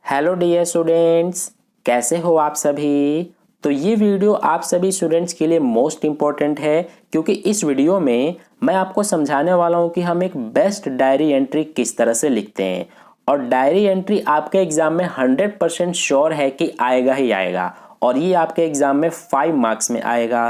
Hello dear students, कैसे हो आप सभी। तो ये वीडियो आप सभी स्टूडेंट्स के लिए मोस्ट इम्पॉर्टेंट है क्योंकि इस वीडियो में मैं आपको समझाने वाला हूँ कि हम एक बेस्ट डायरी एंट्री किस तरह से लिखते हैं। और डायरी एंट्री आपके एग्जाम में 100% श्योर है कि आएगा ही आएगा और ये आपके एग्जाम में 5 मार्क्स में आएगा।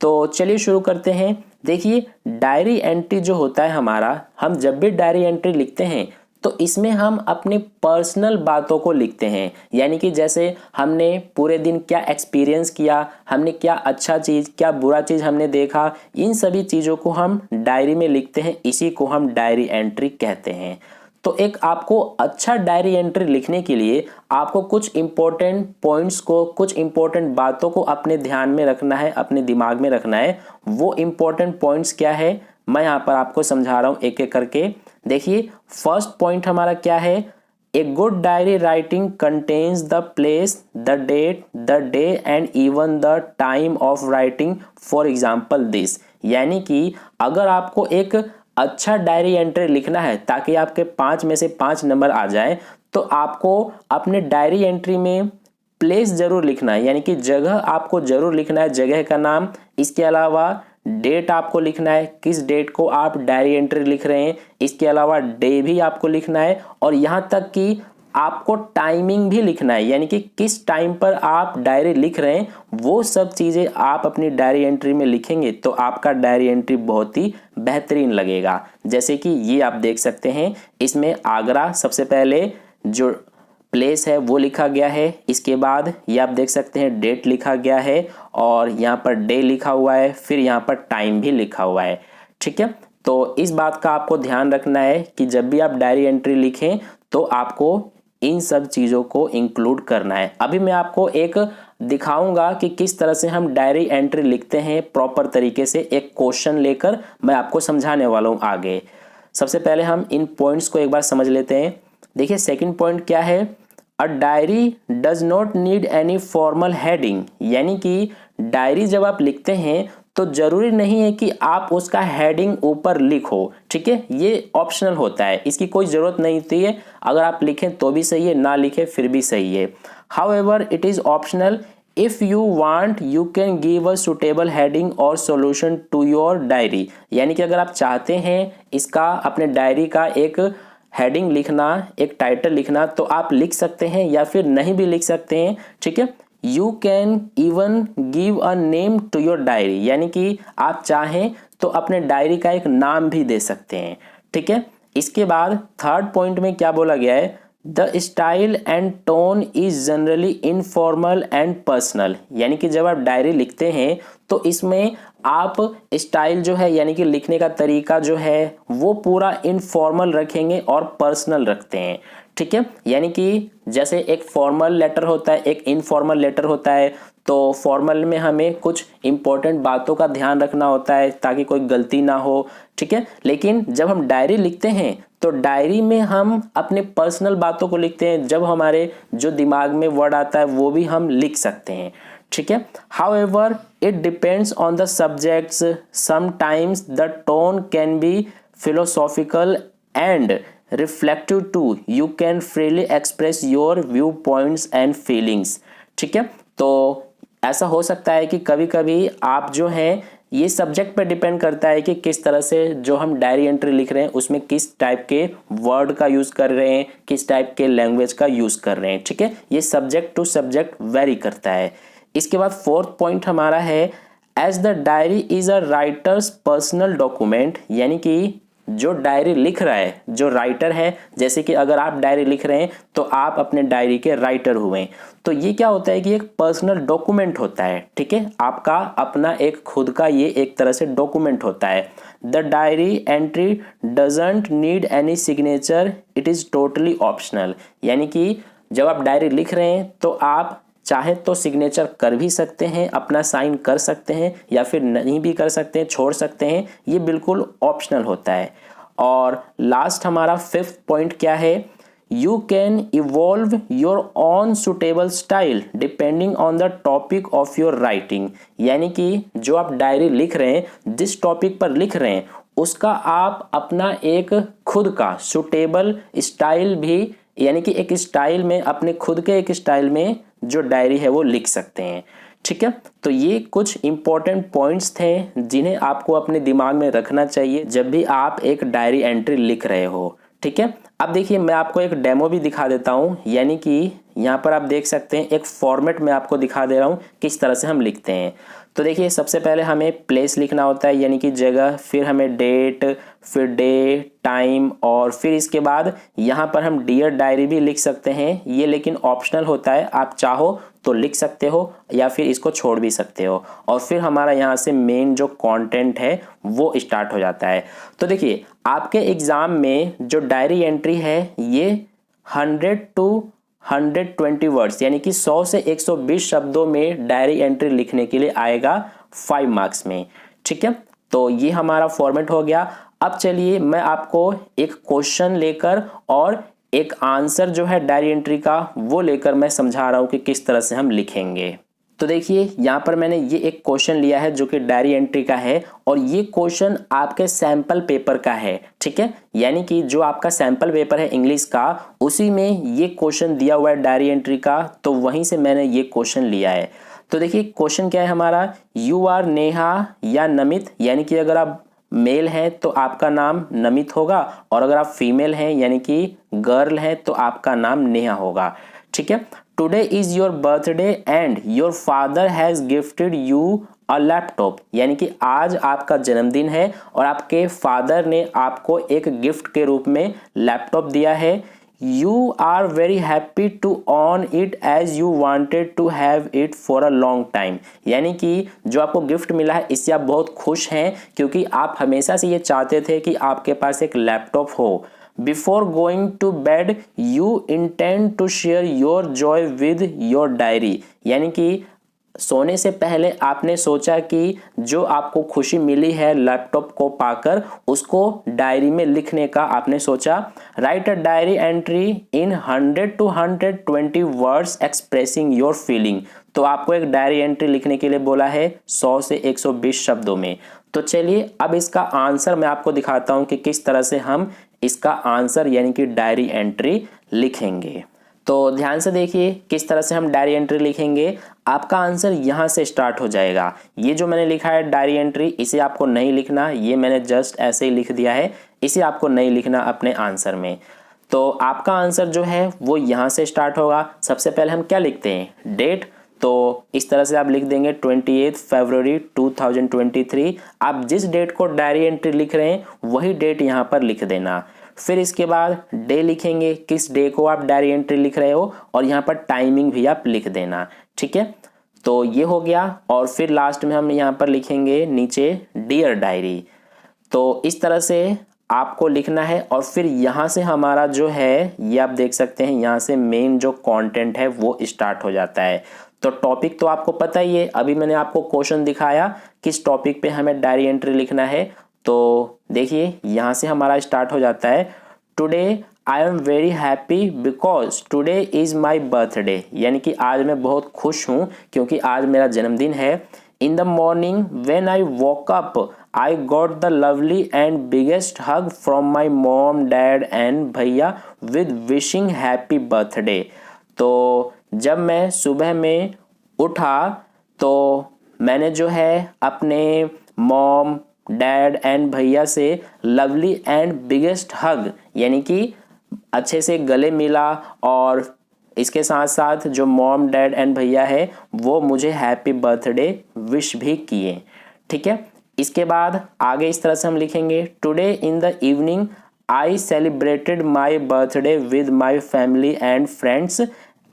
तो चलिए शुरू करते हैं। देखिए, डायरी एंट्री जो होता है हमारा, हम जब भी डायरी एंट्री लिखते हैं तो इसमें हम अपनी पर्सनल बातों को लिखते हैं। यानी कि जैसे हमने पूरे दिन क्या एक्सपीरियंस किया, हमने क्या अच्छा चीज़ क्या बुरा चीज़ हमने देखा, इन सभी चीज़ों को हम डायरी में लिखते हैं। इसी को हम डायरी एंट्री कहते हैं। तो एक आपको अच्छा डायरी एंट्री लिखने के लिए आपको कुछ इंपॉर्टेंट पॉइंट्स को, कुछ इंपॉर्टेंट बातों को अपने ध्यान में रखना है, अपने दिमाग में रखना है। वो इंपॉर्टेंट पॉइंट्स क्या है मैं यहाँ पर आपको समझा रहा हूँ एक एक करके। देखिए, फर्स्ट पॉइंट हमारा क्या है। A good diary writing contains the place, the date, the day and even the time of writing. For example this, यानी कि अगर आपको एक अच्छा डायरी एंट्री लिखना है ताकि आपके 5 में से 5 नंबर आ जाए, तो आपको अपने डायरी एंट्री में प्लेस जरूर लिखना है, यानी कि जगह आपको जरूर लिखना है, जगह का नाम। इसके अलावा डेट आपको लिखना है, किस डेट को आप डायरी एंट्री लिख रहे हैं। इसके अलावा डे भी आपको लिखना है और यहाँ तक कि आपको टाइमिंग भी लिखना है, यानी कि किस टाइम पर आप डायरी लिख रहे हैं। वो सब चीज़ें आप अपनी डायरी एंट्री में लिखेंगे तो आपका डायरी एंट्री बहुत ही बेहतरीन लगेगा। जैसे कि ये आप देख सकते हैं, इसमें आगरा सबसे पहले जो प्लेस है वो लिखा गया है। इसके बाद ये आप देख सकते हैं डेट लिखा गया है और यहाँ पर डे लिखा हुआ है, फिर यहाँ पर टाइम भी लिखा हुआ है। ठीक है, तो इस बात का आपको ध्यान रखना है कि जब भी आप डायरी एंट्री लिखें तो आपको इन सब चीज़ों को इंक्लूड करना है। अभी मैं आपको एक दिखाऊंगा कि किस तरह से हम डायरी एंट्री लिखते हैं प्रॉपर तरीके से। एक क्वेश्चन लेकर मैं आपको समझाने वाला हूँ आगे। सबसे पहले हम इन पॉइंट्स को एक बार समझ लेते हैं। देखिए, सेकंड पॉइंट क्या है। A diary does not need any formal heading, यानी कि डायरी जब आप लिखते हैं तो जरूरी नहीं है कि आप उसका हेडिंग ऊपर लिखो। ठीक है, ये ऑप्शनल होता है, इसकी कोई जरूरत नहीं होती है। अगर आप लिखें तो भी सही है, ना लिखें फिर भी सही है। However it is optional. If you want you can give a suitable heading और सॉल्यूशन टू योर डायरी, यानी कि अगर आप चाहते हैं इसका अपने डायरी का एक हेडिंग लिखना, एक टाइटल लिखना, तो आप लिख सकते हैं या फिर नहीं भी लिख सकते हैं। ठीक है, you can even give a name to your diary, यानी कि आप चाहें तो अपने डायरी का एक नाम भी दे सकते हैं। ठीक है, इसके बाद थर्ड पॉइंट में क्या बोला गया है। The style and tone is generally informal and personal, यानी कि जब आप डायरी लिखते हैं तो इसमें आप स्टाइल जो है, यानी कि लिखने का तरीका जो है वो पूरा इनफॉर्मल रखेंगे और पर्सनल रखते हैं। ठीक है, यानी कि जैसे एक फॉर्मल लेटर होता है, एक इनफॉर्मल लेटर होता है। तो फॉर्मल में हमें कुछ इंपॉर्टेंट बातों का ध्यान रखना होता है ताकि कोई गलती ना हो। ठीक है, लेकिन जब हम डायरी लिखते हैं तो डायरी में हम अपने पर्सनल बातों को लिखते हैं। जब हमारे जो दिमाग में वर्ड आता है वो भी हम लिख सकते हैं। ठीक है, however it depends on the subjects, sometimes the tone can be philosophical and reflective too, you can freely express your view points and feelings. ठीक है, तो ऐसा हो सकता है कि कभी कभी आप जो हैं, ये सब्जेक्ट पे डिपेंड करता है कि किस तरह से जो हम डायरी एंट्री लिख रहे हैं उसमें किस टाइप के वर्ड का यूज कर रहे हैं, किस टाइप के लैंग्वेज का यूज कर रहे हैं। ठीक है, ये सब्जेक्ट टू सब्जेक्ट वेरी करता है। इसके बाद फोर्थ पॉइंट हमारा है, as the diary is a writer's personal document, यानी कि जो डायरी लिख रहा है, जो राइटर है, जैसे कि अगर आप डायरी लिख रहे हैं तो आप अपने डायरी के राइटर हुए। तो ये क्या होता है कि एक पर्सनल डॉक्यूमेंट होता है। ठीक है, आपका अपना एक खुद का ये एक तरह से डॉक्यूमेंट होता है। The diary entry doesn't need any signature, it is totally optional, यानी कि जब आप डायरी लिख रहे हैं तो आप चाहे तो सिग्नेचर कर भी सकते हैं, अपना साइन कर सकते हैं, या फिर नहीं भी कर सकते हैं, छोड़ सकते हैं। ये बिल्कुल ऑप्शनल होता है। और लास्ट हमारा फिफ्थ पॉइंट क्या है। You can evolve your on suitable style depending on the topic of your writing, यानी कि जो आप डायरी लिख रहे हैं, जिस टॉपिक पर लिख रहे हैं उसका आप अपना एक खुद का सुटेबल स्टाइल भी यानी कि एक स्टाइल में, अपने खुद के एक स्टाइल में जो डायरी है वो लिख सकते हैं। ठीक है, तो ये कुछ इंपॉर्टेंट पॉइंट्स थे जिन्हें आपको अपने दिमाग में रखना चाहिए जब भी आप एक डायरी एंट्री लिख रहे हो। ठीक है, अब देखिए मैं आपको एक डेमो भी दिखा देता हूँ, यानी कि यहाँ पर आप देख सकते हैं एक फॉर्मेट में आपको दिखा दे रहा हूँ किस तरह से हम लिखते हैं। तो देखिए सबसे पहले हमें प्लेस लिखना होता है, यानी कि जगह, फिर हमें डेट, फिर डे, टाइम, और फिर इसके बाद यहाँ पर हम डियर डायरी भी लिख सकते हैं। ये लेकिन ऑप्शनल होता है, आप चाहो तो लिख सकते हो या फिर इसको छोड़ भी सकते हो। और फिर हमारा यहाँ से मेन जो कंटेंट है वो स्टार्ट हो जाता है। तो देखिए आपके एग्ज़ाम में जो डायरी एंट्री है ये 100 to 120 वर्ड्स, यानी कि 100 से 120 शब्दों में डायरी एंट्री लिखने के लिए आएगा 5 मार्क्स में। ठीक है, तो ये हमारा फॉर्मेट हो गया। अब चलिए मैं आपको एक क्वेश्चन लेकर और एक आंसर जो है डायरी एंट्री का वो लेकर मैं समझा रहा हूँ कि किस तरह से हम लिखेंगे। तो देखिए यहाँ पर मैंने ये एक क्वेश्चन लिया है जो कि डायरी एंट्री का है, और ये क्वेश्चन आपके सैंपल पेपर का है। ठीक है, यानी कि जो आपका सैंपल पेपर है इंग्लिश का, उसी में ये क्वेश्चन दिया हुआ है डायरी एंट्री का, तो वहीं से मैंने ये क्वेश्चन लिया है। तो देखिए क्वेश्चन क्या है हमारा, यू आर नेहा या नमित, यानी कि अगर आप मेल हैं तो आपका नाम नमित होगा, और अगर आप फीमेल हैं यानी कि गर्ल हैं तो आपका नाम नेहा होगा। ठीक है, today is your birthday and your father has gifted you a laptop, यानी कि आज आपका जन्मदिन है और आपके फादर ने आपको एक गिफ्ट के रूप में लैपटॉप दिया है। You are very happy to own it as you wanted to have it for a long time, यानी कि जो आपको गिफ्ट मिला है इससे आप बहुत खुश हैं क्योंकि आप हमेशा से ये चाहते थे कि आपके पास एक लैपटॉप हो। Before going to bed you intend to share your joy with your diary, यानी कि सोने से पहले आपने सोचा कि जो आपको खुशी मिली है लैपटॉप को पाकर उसको डायरी में लिखने का आपने सोचा। Right a diary entry in 100 to 120 words expressing your feeling, तो आपको एक डायरी एंट्री लिखने के लिए बोला है 100 से 120 शब्दों में। तो चलिए अब इसका आंसर मैं आपको दिखाता हूं कि किस तरह से हम इसका आंसर यानी कि डायरी एंट्री लिखेंगे। तो ध्यान से देखिए किस तरह से हम डायरी एंट्री लिखेंगे। आपका आंसर यहाँ से स्टार्ट हो जाएगा। ये जो मैंने लिखा है डायरी एंट्री, इसे आपको नहीं लिखना, ये मैंने जस्ट ऐसे ही लिख दिया है, इसे आपको नहीं लिखना अपने आंसर में। तो आपका आंसर जो है वो यहाँ से स्टार्ट होगा। सबसे पहले हम क्या लिखते हैं, डेट, तो इस तरह से आप लिख देंगे 28 फरवरी 2023। आप जिस डेट को डायरी एंट्री लिख रहे हैं वही डेट यहाँ पर लिख देना। फिर इसके बाद डे लिखेंगे, किस डे को आप डायरी एंट्री लिख रहे हो, और यहाँ पर टाइमिंग भी आप लिख देना। ठीक है, तो ये हो गया। और फिर लास्ट में हम यहाँ पर लिखेंगे नीचे डियर डायरी। तो इस तरह से आपको लिखना है, और फिर यहाँ से हमारा जो है ये आप देख सकते हैं, यहाँ से मेन जो कंटेंट है वो स्टार्ट हो जाता है। तो टॉपिक तो आपको पता ही है, अभी मैंने आपको क्वेश्चन दिखाया किस टॉपिक पे हमें डायरी एंट्री लिखना है। तो देखिए यहाँ से हमारा स्टार्ट हो जाता है, today I am very happy because today is my birthday, यानी कि आज मैं बहुत खुश हूँ क्योंकि आज मेरा जन्मदिन है। In the morning when I walk up I got the lovely and biggest hug from my mom dad and भैया विद विशिंग हैप्पी बर्थडे। तो जब मैं सुबह में उठा तो मैंने जो है अपने मॉम, डैड एंड भैया से लवली एंड बिगेस्ट हग, यानी कि अच्छे से गले मिला, और इसके साथ साथ जो मॉम, डैड एंड भैया है वो मुझे हैप्पी बर्थडे विश भी किए। ठीक है, इसके बाद आगे इस तरह से हम लिखेंगे, today in the evening I celebrated my birthday with my family and friends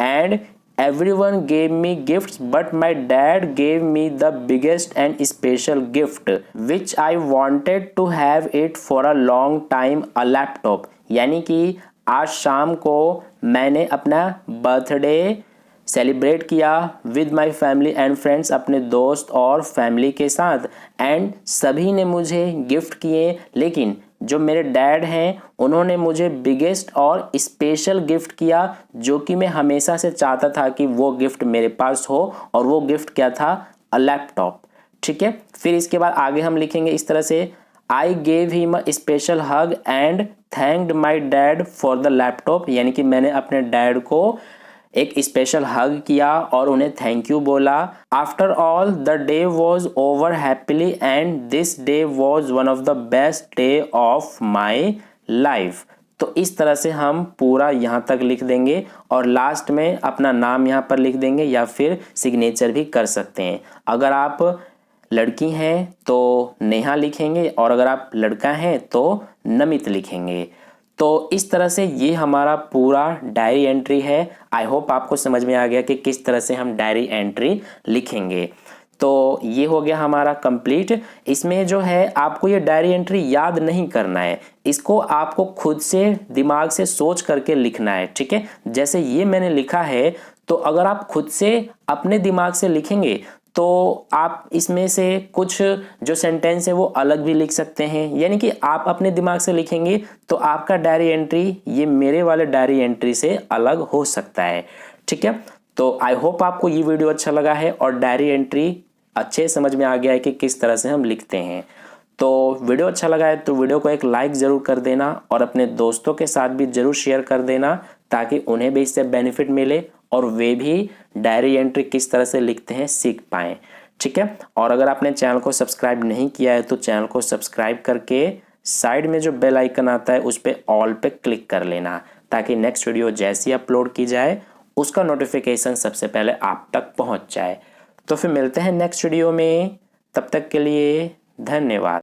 and everyone gave me gifts but my dad gave me the biggest and special gift which I wanted to have it for a long time, a laptop, यानी कि आज शाम को मैंने अपना birthday celebrate किया with my family and friends, अपने दोस्त और फैमिली के साथ, एंड सभी ने मुझे गिफ्ट किए, लेकिन जो मेरे डैड हैं उन्होंने मुझे बिगेस्ट और स्पेशल गिफ्ट किया जो कि मैं हमेशा से चाहता था कि वो गिफ्ट मेरे पास हो, और वो गिफ्ट क्या था, अ लैपटॉप। ठीक है, फिर इसके बाद आगे हम लिखेंगे इस तरह से, I gave him a special hug and thanked my dad for the laptop, यानी कि मैंने अपने डैड को एक स्पेशल हग किया और उन्हें थैंक यू बोला। After all the day was over happily and this day was one of the best day of my life. तो इस तरह से हम पूरा यहाँ तक लिख देंगे और लास्ट में अपना नाम यहाँ पर लिख देंगे या फिर सिग्नेचर भी कर सकते हैं। अगर आप लड़की हैं तो नेहा लिखेंगे और अगर आप लड़का हैं तो नमित लिखेंगे। तो इस तरह से ये हमारा पूरा डायरी एंट्री है। आई होप आपको समझ में आ गया कि किस तरह से हम डायरी एंट्री लिखेंगे। तो ये हो गया हमारा कंप्लीट। इसमें जो है आपको ये डायरी एंट्री याद नहीं करना है, इसको आपको खुद से दिमाग से सोच करके लिखना है, ठीक है। जैसे ये मैंने लिखा है, तो अगर आप खुद से अपने दिमाग से लिखेंगे तो आप इसमें से कुछ जो सेंटेंस है वो अलग भी लिख सकते हैं, यानी कि आप अपने दिमाग से लिखेंगे तो आपका डायरी एंट्री ये मेरे वाले डायरी एंट्री से अलग हो सकता है, ठीक है। तो आई होप आपको ये वीडियो अच्छा लगा है और डायरी एंट्री अच्छे समझ में आ गया है कि किस तरह से हम लिखते हैं। तो वीडियो अच्छा लगा है तो वीडियो को एक लाइक ज़रूर कर देना और अपने दोस्तों के साथ भी ज़रूर शेयर कर देना ताकि उन्हें भी इससे बेनिफिट मिले और वे भी डायरी एंट्री किस तरह से लिखते हैं सीख पाएँ, ठीक है। और अगर आपने चैनल को सब्सक्राइब नहीं किया है तो चैनल को सब्सक्राइब करके साइड में जो बेल आइकन आता है उस पर ऑल पे क्लिक कर लेना ताकि नेक्स्ट वीडियो जैसी अपलोड की जाए उसका नोटिफिकेशन सबसे पहले आप तक पहुंच जाए। तो फिर मिलते हैं नेक्स्ट वीडियो में, तब तक के लिए धन्यवाद।